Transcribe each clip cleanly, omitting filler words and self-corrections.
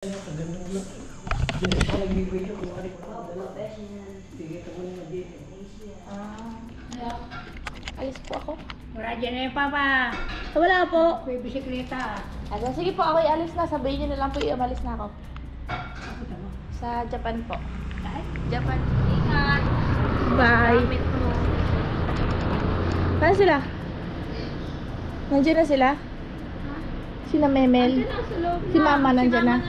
Alis po ako. Wala dyan na yung papa. Wala po. May bisikleta. Sige po, ako'y alis na. Sabihin niyo na lang po, umalis na ako. Sa Japan po. Japan. Ingat. Bye. Saan sila? Nandiyan na sila? Sina Memel? Si Mama nandiyan na?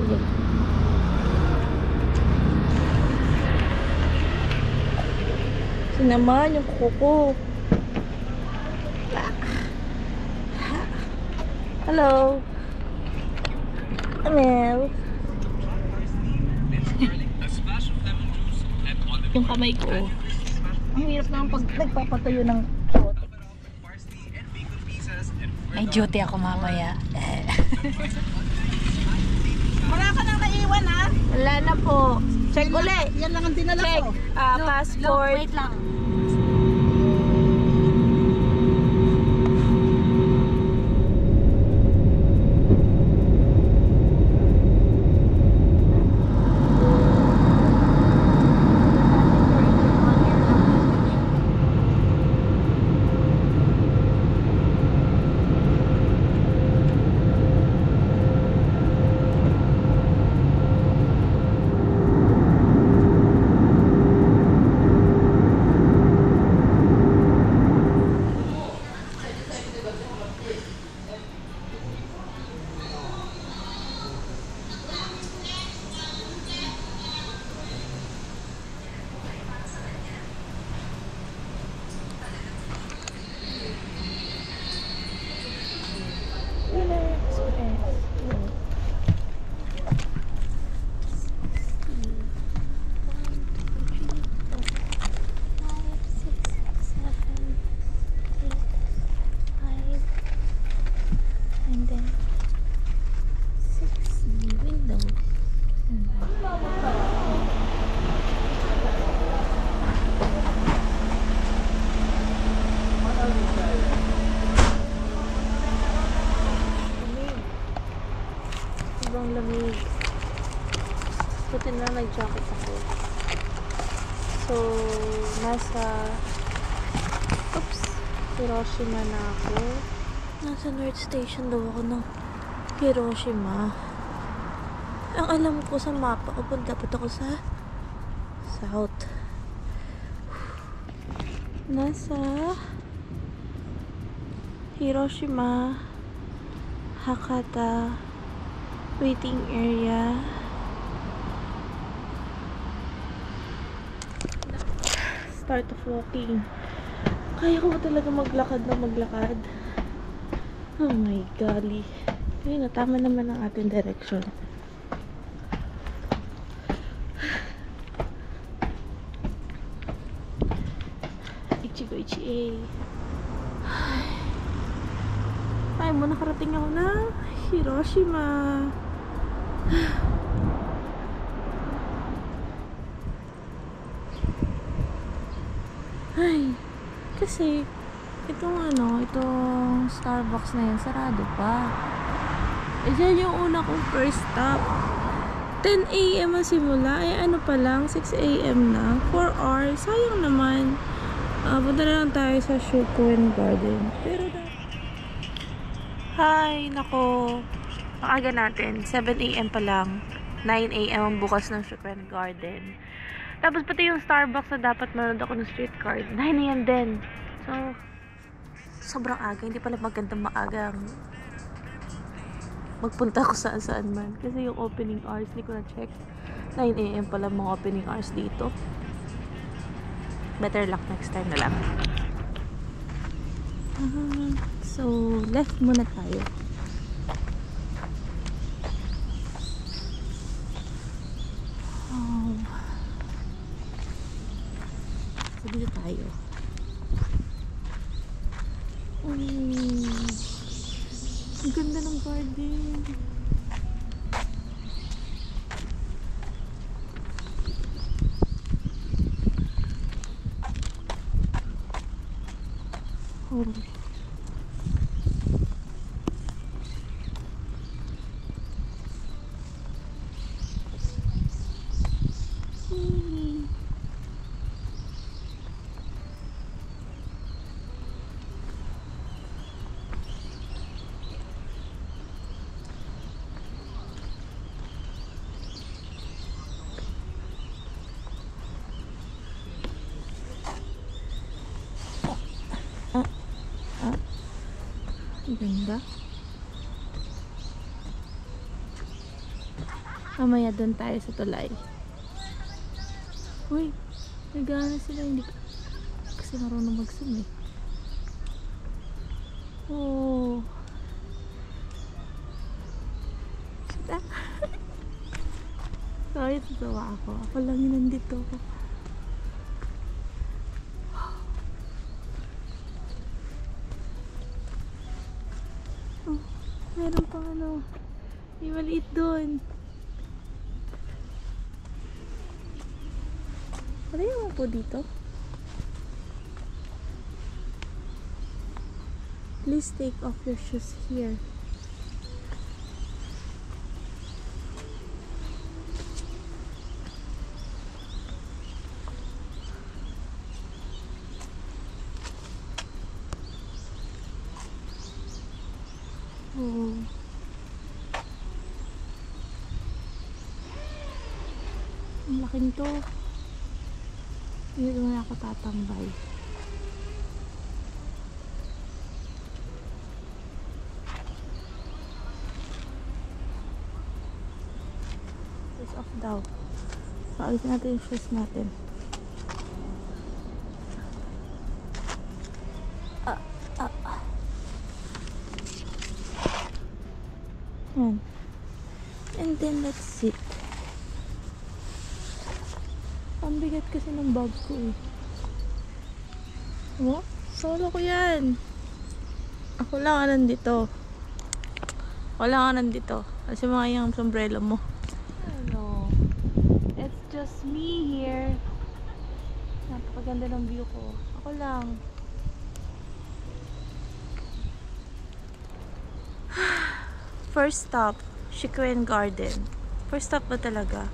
Sige. Naman yung kuko. Hello. Amel. Yung kamay ko. Ang hirap naman pag nagpapatayo ng kiote. May duty ako mamaya. Wala ka nang naiwan ha? Wala na po. Check ulit. Yan lang ang dinala Check. ko. Passport. Wait lang. Sobrang lamig. Buti na nag-jacket ako. So, nasa Hiroshima na ako. Nasa North Station daw ako ng Hiroshima. Ang alam ko sa mapa ko, dapat ako sa South. Nasa Hiroshima, Hakata waiting area. Start of walking. Kaya ko ba talaga maglakad na maglakad? Oh my golly. Ayun na, tama naman ang ating direction. Ichigo ichi. Ay mo, nakarating ako na Hiroshima. Ay, kasi itong Starbucks na yan, sarado pa. Eh, dyan yung una kong first stop. 10 AM ang simula. Eh, ano pa lang, 6 AM na. 4 hours. Sayang naman. Punta na lang tayo sa Shukuen Garden. Pero hi, nako. Ang aga natin, 7 AM pa lang. 9 AM ang bukas ng Shukuen Garden. Tapos pati yung Starbucks na dapat manood ako ng street card, 9 AM din. So, sobrang aga. Hindi pala magandang maagang magpunta ako saan man. Kasi yung opening hours, hindi ko na-check. 9 AM pala mga opening hours dito. Better luck next time na lang. So, left muna tayo. So, dito tayo. Ang ganda ng garden. Oh. Ganda. Mamaya doon tayo sa tulay. Uy, nagana sila. Hindi kasi marunong mag-swim eh. Oh. Sita. Sorry, tatawa ako. Ako lang yun nandito. Oh, meron pang ano. May maliit doon. Ano yung po dito? Please take off your shoes here. Oh. Ang laki nito. Dito na ako tatambay. Shoes off daw. Paalisin natin yung shoes natin. Yan. And then let's sit. Ang bigat kasi ng bag ko eh. Ano? Solo ko yan. Ako lang ang nandito. Ako lang ang nandito. Kasi mga yung sombrero mo. Hello. It's just me here. Napakaganda ng view ko. Ako lang. First stop, Shikuen Garden. First stop ba talaga?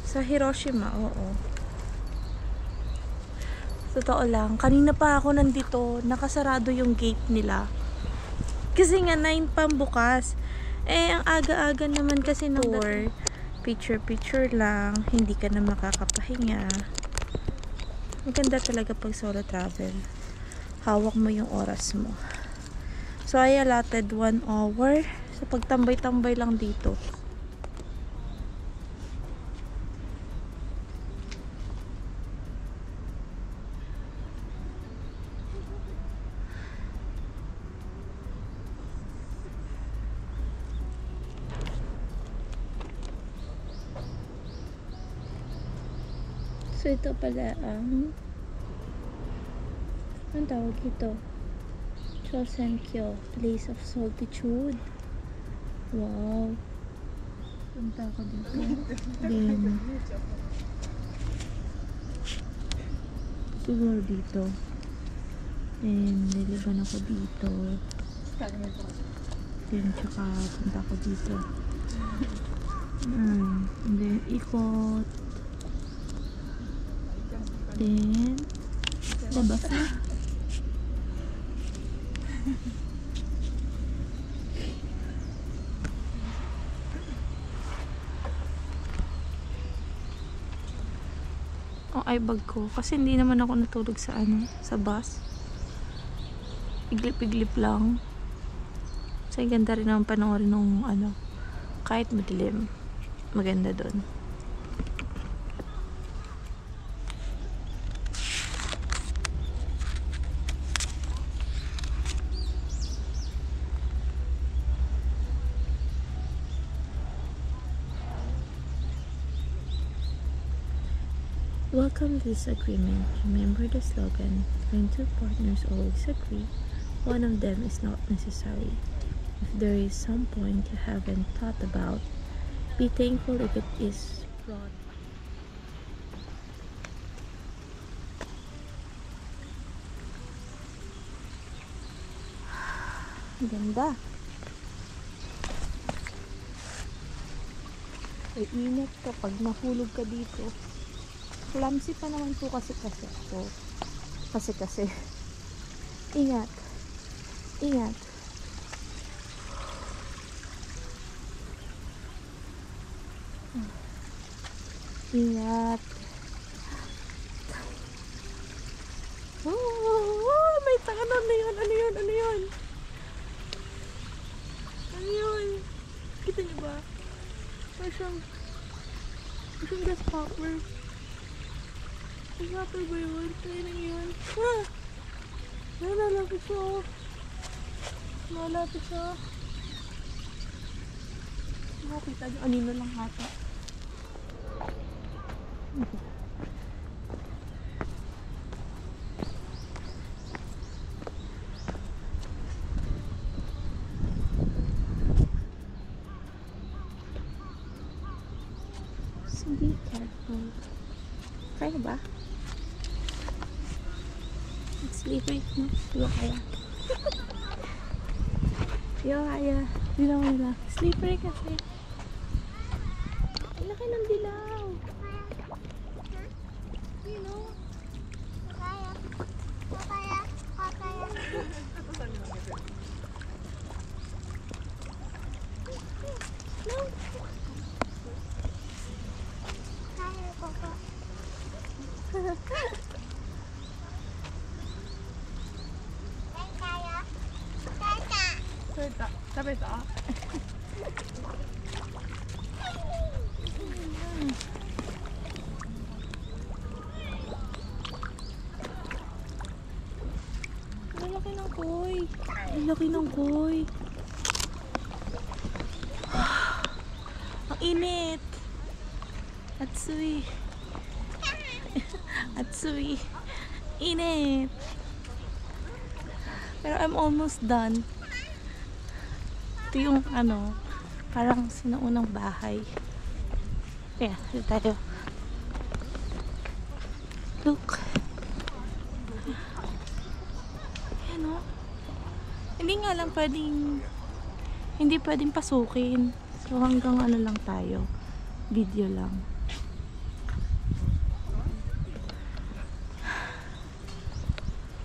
Sa Hiroshima, oo. Totoo lang, kanina pa ako nandito, nakasarado yung gate nila. Kasi nga 9 pang bukas. Eh, ang aga-aga naman kasi ng tour. Picture-picture lang, hindi ka na makakapahinga. Maganda talaga pag solo travel. Hawak mo yung oras mo. So, I allotted 1 hour sa pagtambay-tambay lang dito. So, ito pala ang anong tawag ito? Chosenkyo, Place of Solitude. Wow. Punta ako dito. Then, siguro dito. And, niliban ako dito. Then, tsaka punta ako dito. And then, ikot. Then, labas na. Ang eyebag ko kasi hindi naman ako natulog sa sa bus. Iglip-iglip lang. Kasi ganda rin naman panoorin nung kahit madilim, maganda doon. Welcome this agreement. Remember the slogan, when two partners always agree, one of them is not necessary. If there is some point you haven't thought about, be thankful if it is brought. Ganda. Ay, ingat kapag nahulog ka dito. Clumsy pa naman po kasi ako. Kasi. Ingat. Ingat. Ingat. Oh, may tangan. Ano yun? ba? Masyang grasshopper. Grasshopper ba yun? Kaya na yun. Ah! Lalapit siya. Lalapit siya. Makapita niyo. Anino lang hata. So be careful. Kaya ba? It's slippery. No? Di ba kaya? Di ba kaya? Di naman nila. Slippery kasi. Ang laki ng dilaw. You know? No. Sabi ito. Ang laki ng koy. Ang laki ng koy. Ang init. Atsui. Atsui. Init. Pero I'm almost done. Ito yung ano, parang sinaunang bahay. Kaya, dito tayo. Look. Ayan o. Hindi nga lang pwedeng, hindi pwedeng pasukin. So hanggang ano lang tayo. Video lang.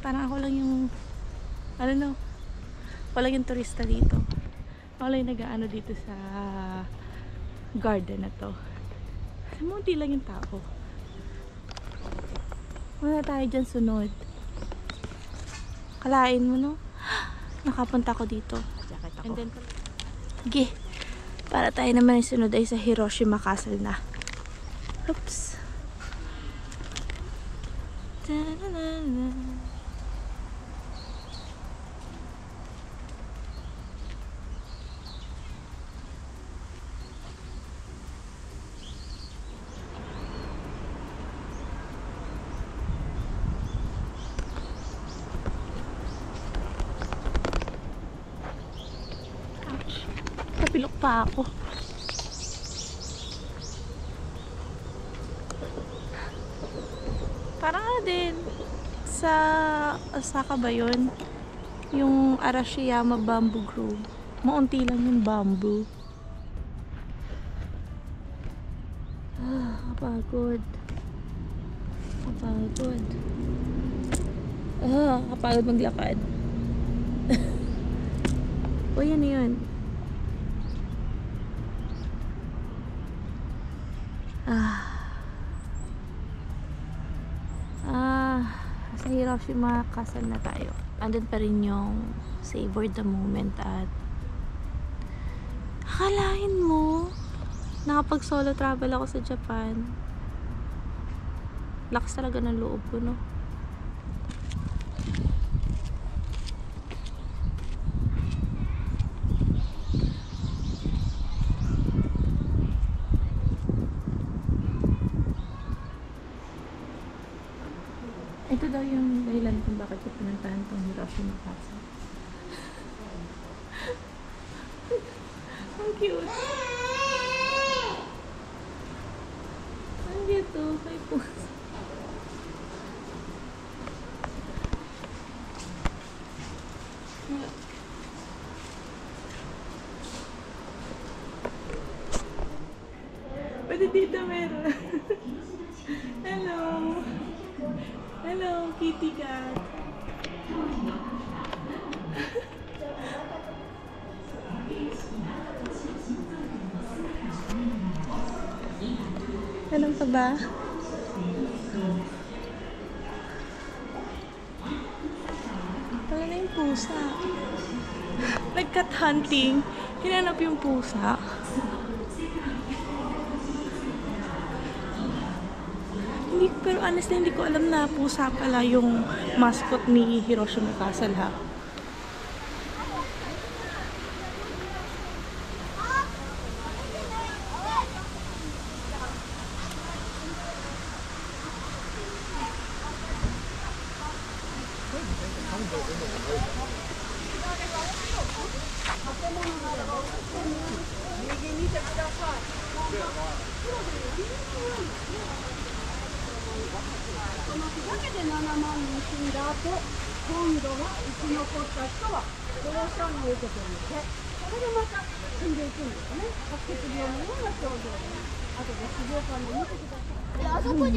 Parang ako lang yung, I don't know, ako lang yung turista dito. Ako lang yung nag-ano dito sa garden na to. Munti lang yung tao. Muna tayo dyan sunod. Kalain mo, no? Nakapunta ko dito. And then, sige. Para tayo naman yung sunod ay sa Hiroshima Castle na. Oops. Ta-da-da-da. Napilok pa ako. Parang ano din sa Osaka ba yun? Yung Arashiyama Bamboo Grove. Maunti lang yung bamboo. Kapagod. Kapagod. Kapagod maglakad. O yan yun. Sa Hiroshima Castle na tayo. Andun pa rin yung savor the moment at akalain mo nakapag solo travel ako sa Japan. Lakas talaga ng loob ko, no? Ito daw yung dahilan kung bakit ko pinuntahan tong Hiroshima Castle. Ang cute. Ang cute to. May puso. Pwede dito meron. Hello. Hello, kitty cat. Anong pa ba? Wala na yung pusa. Nag-cat hunting. Hinanap yung pusa. pero honestly, hindi ko alam na pusa pala yung mascot ni Hiroshima Castle, ha?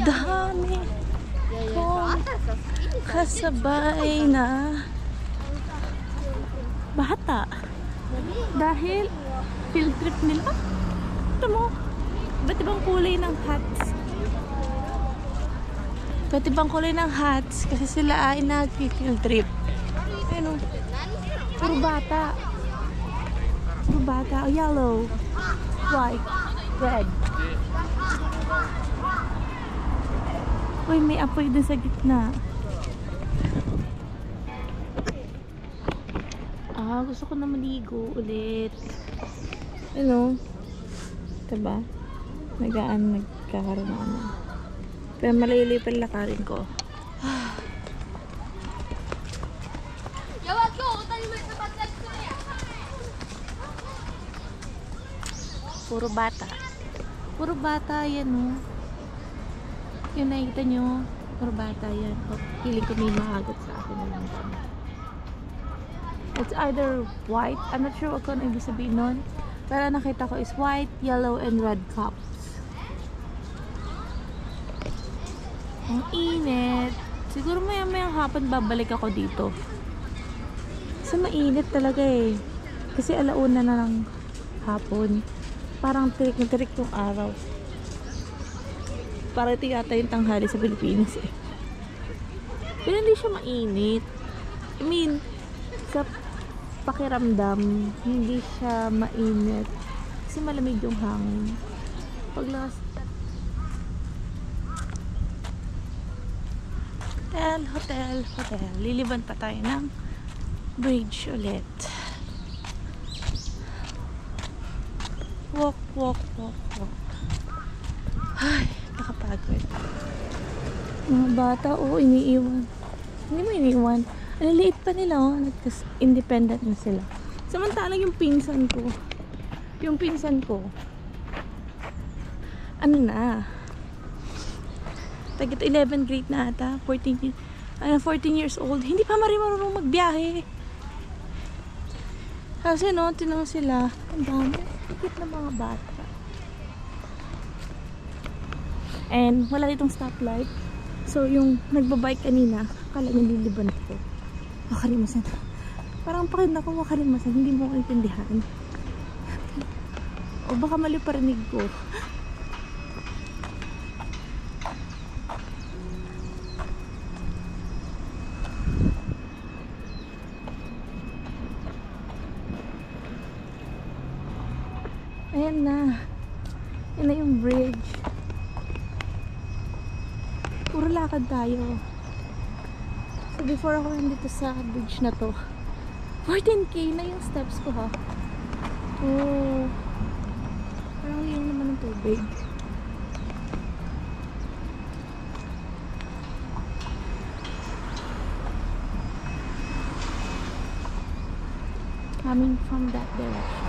Dami kong kasabay na bata dahil field trip nila. Ito mo, ba't ibang kulay ng hats? Ba't ibang kulay ng hats? Kasi sila ay nag-field trip. Ano? Puro bata. Puro bata. Yellow, white, red. Uy, may apoy dun sa gitna. Gusto ko na maligo ulit. Ano? Diba? Nagkakaroon na ano. Pero malaylay pa lakarin ko. Puro bata. Puro bata yan, oh. Yung nakikita nyo, puro bata yan. Feeling ko may maagat sa akin na lang. It's either white. I'm not sure kung ano ibig sabihin nun. Pero nakita ko is white, yellow, and red cups. Ang init. Siguro maya-mayang hapon babalik ako dito. Kasi mainit talaga eh. Kasi alauna na ng hapon. Parang tirik na tirik tong araw. Parang ito yata yung tanghali sa Pilipinas eh. Pero hindi siya mainit. I mean, sa pakiramdam, hindi siya mainit. Kasi malamig yung hangin. Paglakas hotel. Liliban pa tayo ng bridge ulit. Walk. Ay, nakapagod. Mga bata, iniiwan. Hindi mo iniiwan. Ang liit pa nila, independent na sila. Samantalang yung pinsan ko, ano na, tagit 11th grade na ata, 14 years old, hindi pa marunong magbiyahe. Kasi no, tinanong sila, ang dami, higit na mga bata. And wala ditong stoplight. So yung nagbabike kanina, akala niya liliban ko. Makalimasan. Parang pakind ako makalimasan, hindi mo ko intindihan. O baka mali parinig ko. Ayan na. Ayan na yung bridge. Puro lakad tayo. So before ako nandito sa bridge na to, 14K na yung steps ko, ha. Oh, parang yung naman ng tubig. Coming from that direction.